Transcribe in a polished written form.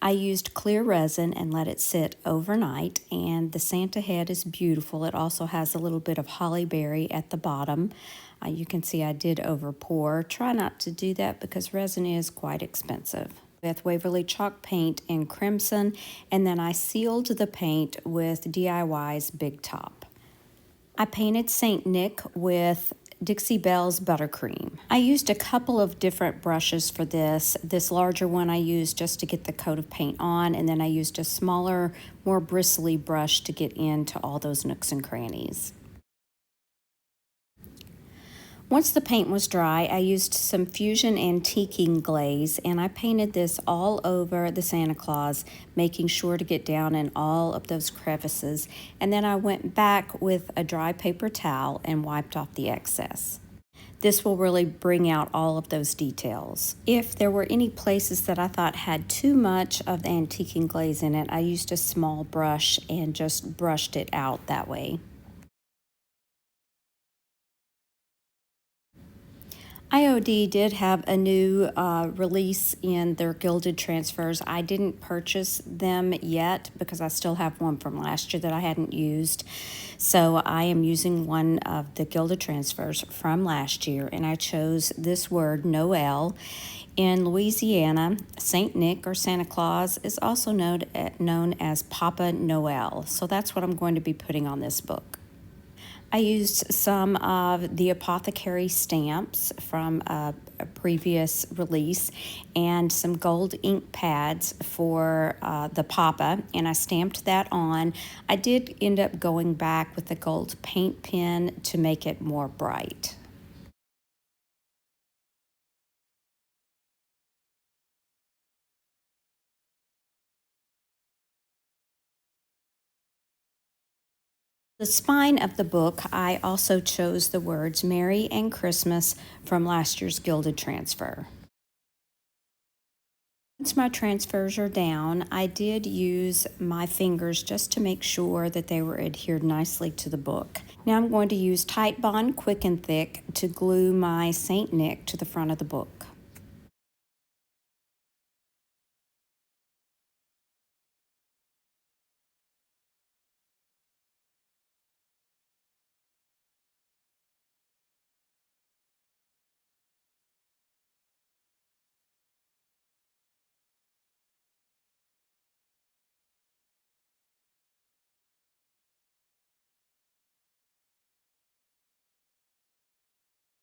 I used clear resin and let it sit overnight, and the Santa head is beautiful. It also has a little bit of holly berry at the bottom. You can see I did over pour. Try not to do that because resin is quite expensive. With Waverly chalk paint in crimson, and then I sealed the paint with DIY's Big Top. I painted Saint Nick with Dixie Belle's Buttercream. I used a couple of different brushes for this. This larger one I used just to get the coat of paint on, and then I used a smaller, more bristly brush to get into all those nooks and crannies. Once the paint was dry, I used some Fusion Antiquing glaze, and I painted this all over the Santa Claus, making sure to get down in all of those crevices. And then I went back with a dry paper towel and wiped off the excess. This will really bring out all of those details. If there were any places that I thought had too much of the antiquing glaze in it, I used a small brush and just brushed it out that way. IOD did have a new release in their gilded transfers. I didn't purchase them yet because I still have one from last year that I hadn't used. So I am using one of the gilded transfers from last year, and I chose this word, Noel. In Louisiana, Saint Nick or Santa Claus is also known as Papa Noel. So that's what I'm going to be putting on this book. I used some of the apothecary stamps from a previous release and some gold ink pads for the Papa, and I stamped that on. I did end up going back with the gold paint pen to make it more bright. The spine of the book, I also chose the words Merry and Christmas from last year's gilded transfer. Once my transfers are down, I did use my fingers just to make sure that they were adhered nicely to the book. Now I'm going to use Tite Bond Quick and Thick to glue my Saint Nick to the front of the book.